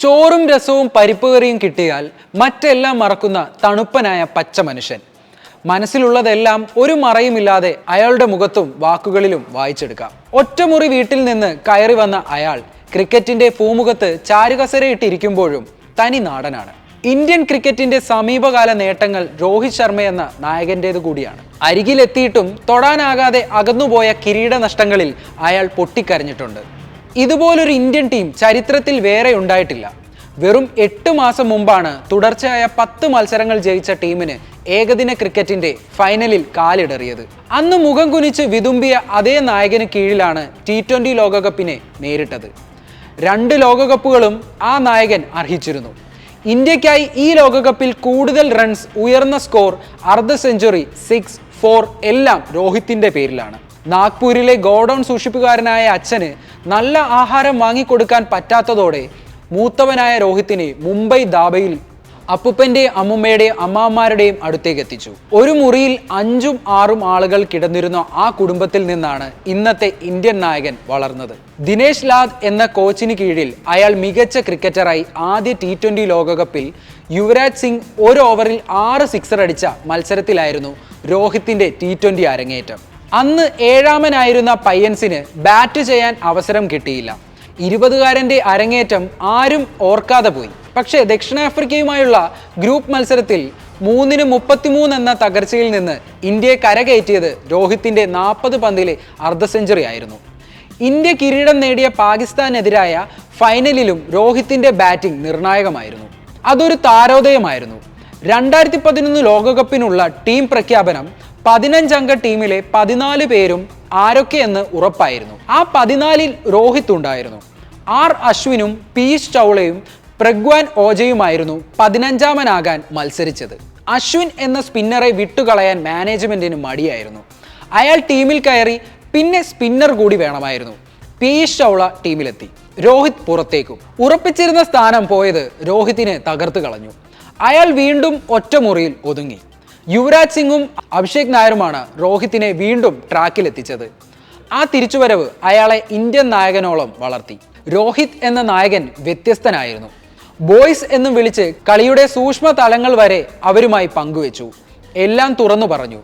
ചോറും രസവും പരിപ്പ് കറിയും കിട്ടിയാൽ മറ്റെല്ലാം മറക്കുന്ന തണുപ്പനായ പച്ച മനുഷ്യൻ. മനസ്സിലുള്ളതെല്ലാം ഒരു മറയുമില്ലാതെ അയാളുടെ മുഖത്തും വാക്കുകളിലും വായിച്ചെടുക്കാം. ഒറ്റമുറി വീട്ടിൽ നിന്ന് കയറി വന്ന അയാൾ ക്രിക്കറ്റിന്റെ പൂമുഖത്ത് ചാരുകസരയിട്ടിരിക്കുമ്പോഴും തനി നാടനാണ്. ഇന്ത്യൻ ക്രിക്കറ്റിന്റെ സമീപകാല നേട്ടങ്ങൾ രോഹിത് ശർമ്മ എന്ന നായകന്റേത് കൂടിയാണ്. അരികിലെത്തിയിട്ടും തൊടാനാകാതെ അകന്നുപോയ കിരീട നഷ്ടങ്ങളിൽ അയാൾ പൊട്ടിക്കരഞ്ഞിട്ടുണ്ട്. ഇതുപോലൊരു ഇന്ത്യൻ ടീം ചരിത്രത്തിൽ വേറെ ഉണ്ടായിട്ടില്ല. വെറും 8 മാസം മുമ്പാണ് തുടർച്ചയായ 10 മത്സരങ്ങൾ ജയിച്ച ടീമിന് ഏകദിന ക്രിക്കറ്റിന്റെ ഫൈനലിൽ കാലിടറിയത്. അന്ന് മുഖം കുനിച്ച് വിതുമ്പിയ അതേ നായകന് കീഴിലാണ് T20 ലോകകപ്പിനെ നേരിട്ടത്. 2 ലോകകപ്പുകളും ആ നായകൻ അർഹിച്ചിരുന്നു. ഇന്ത്യക്കായി ഈ ലോകകപ്പിൽ കൂടുതൽ റൺസ്, ഉയർന്ന സ്കോർ, അർദ്ധ സെഞ്ചുറി, 6, 4 എല്ലാം രോഹിത്തിന്റെ പേരിലാണ്. നാഗ്പൂരിലെ ഗോഡൌൺ സൂക്ഷിപ്പുകാരനായ അച്ഛന് നല്ല ആഹാരം വാങ്ങിക്കൊടുക്കാൻ പറ്റാത്തതോടെ മൂത്തവനായ രോഹിത്തിനെ മുംബൈ ദാബയിൽ അപ്പുപ്പന്റെയും അമ്മുമ്മയുടെയും അമ്മാമാരുടെയും അടുത്തേക്ക് എത്തിച്ചു. ഒരു മുറിയിൽ 5ഉം 6ഉം ആളുകൾ കിടന്നിരുന്ന ആ കുടുംബത്തിൽ നിന്നാണ് ഇന്നത്തെ ഇന്ത്യൻ നായകൻ വളർന്നത്. ദിനേശ് ലാദ് എന്ന കോച്ചിന് കീഴിൽ അയാൾ മികച്ച ക്രിക്കറ്ററായി ആദ്യ T20 ലോകകപ്പിൽ യുവരാജ് സിംഗ് ഒരു ഓവറിൽ 6 സിക്സർ അടിച്ച മത്സരത്തിലായിരുന്നു രോഹിത്തിന്റെ T20 അരങ്ങേറ്റം. അന്ന് 7ാമനായിരുന്ന പയ്യൻസിന് ബാറ്റ് ചെയ്യാൻ അവസരം കിട്ടിയില്ല. 20കാരന്റെ അരങ്ങേറ്റം ആരും ഓർക്കാതെ പോയി. പക്ഷേ ദക്ഷിണാഫ്രിക്കയുമായുള്ള ഗ്രൂപ്പ് മത്സരത്തിൽ 3-33 എന്ന തകർച്ചയിൽ നിന്ന് ഇന്ത്യയെ കരകയറ്റിയത് രോഹിത്തിന്റെ 40 പന്തിലെ അർദ്ധ സെഞ്ചുറി ആയിരുന്നു. ഇന്ത്യ കിരീടം നേടിയ പാകിസ്ഥാനെതിരായ ഫൈനലിലും രോഹിത്തിന്റെ ബാറ്റിംഗ് നിർണായകമായിരുന്നു. അതൊരു താരോദയമായിരുന്നു. 2011 ലോകകപ്പിനുള്ള ടീം പ്രഖ്യാപനം 15 അംഗ ടീമിലെ 14 പേരും ആരൊക്കെയെന്ന് ഉറപ്പായിരുന്നു. ആ 14ൽ രോഹിത് ഉണ്ടായിരുന്നു. അശ്വിനും പീയൂഷ് ചൗളയും പ്രഗ്വാൻ ഓജയുമായിരുന്നു 15ാമനാകാൻ മത്സരിച്ചത്. അശ്വിൻ എന്ന സ്പിന്നറെ വിട്ടുകളയാൻ മാനേജ്മെന്റിന് മടിയായിരുന്നു. അയാൾ ടീമിൽ കയറി. പിന്നെ സ്പിന്നർ കൂടി വേണമായിരുന്നു. പീയൂഷ് ചൗള ടീമിലെത്തി. രോഹിത് പുറത്തേക്കും. ഉറപ്പിച്ചിരുന്ന സ്ഥാനം പോയത് രോഹിത്തിനെ തകർത്ത് കളഞ്ഞു. അയാൾ വീണ്ടും ഒറ്റമുറിയിൽ ഒതുങ്ങി. യുവരാജ് സിംഗും അഭിഷേക് നായരുമാണ് രോഹിത്തിനെ വീണ്ടും ട്രാക്കിലെത്തിച്ചത്. ആ തിരിച്ചുവരവ് അയാളെ ഇന്ത്യൻ നായകനോളം വളർത്തി. രോഹിത് എന്ന നായകൻ വ്യത്യസ്തനായിരുന്നു. ബോയ്സ് എന്ന് വിളിച്ച് കളിയുടെ സൂക്ഷ്മ തലങ്ങൾ വരെ അവരുമായി പങ്കുവെച്ചു. എല്ലാം തുറന്നു പറഞ്ഞു.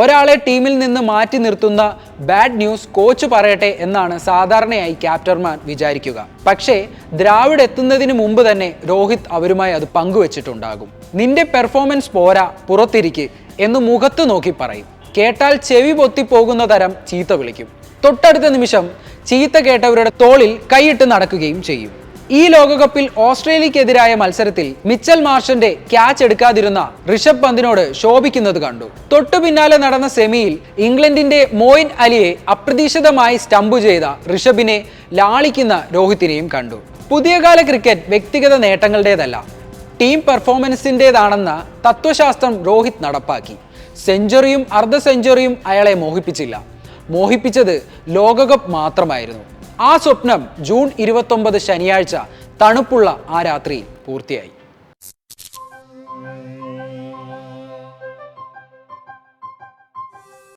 ഒരാളെ ടീമിൽ നിന്ന് മാറ്റി നിർത്തുന്ന ബാഡ് ന്യൂസ് കോച്ച് പറയട്ടെ എന്നാണ് സാധാരണയായി ക്യാപ്റ്റന്മാർ വിചാരിക്കുക. പക്ഷേ ദ്രാവിഡ് എത്തുന്നതിന് മുമ്പ് തന്നെ രോഹിത് അവരുമായി അത് പങ്കുവെച്ചിട്ടുണ്ടാകും. നിന്റെ പെർഫോമൻസ് പോരാ, പുറത്തിരിക്ക് എന്ന് മുഖത്ത് നോക്കി പറയും. കേട്ടാൽ ചെവി പൊത്തിപ്പോകുന്ന തരം ചീത്ത വിളിക്കും. തൊട്ടടുത്ത നിമിഷം ചീത്ത കേട്ടവരുടെ തോളിൽ കൈയിട്ട് നടക്കുകയും ചെയ്യും. ഈ ലോകകപ്പിൽ ഓസ്ട്രേലിയക്കെതിരായ മത്സരത്തിൽ മിച്ചൽ മാർഷന്റെ ക്യാച്ച് എടുക്കാതിരുന്ന ഋഷഭ് പന്തിനോട് ശോഭിക്കുന്നത് കണ്ടു. തൊട്ടു പിന്നാലെ നടന്ന സെമിയിൽ ഇംഗ്ലണ്ടിന്റെ മോയിൻ അലിയെ അപ്രതീക്ഷിതമായി സ്റ്റംപ് ചെയ്ത ഋഷഭിനെ ലാളിക്കുന്ന രോഹിത്തിനെയും കണ്ടു. പുതിയ കാല ക്രിക്കറ്റ് വ്യക്തിഗത നേട്ടങ്ങളുടേതല്ല, ടീം പെർഫോമൻസിൻ്റെതാണെന്ന തത്വശാസ്ത്രം രോഹിത് നടപ്പാക്കി. സെഞ്ചുറിയും അർദ്ധ സെഞ്ചുറിയും അയാളെ മോഹിപ്പിച്ചില്ല. മോഹിപ്പിച്ചത് ലോകകപ്പ് മാത്രമായിരുന്നു. ആ സ്വപ്നം ജൂൺ 29 ശനിയാഴ്ച തണുപ്പുള്ള ആ രാത്രിയിൽ പൂർത്തിയായി.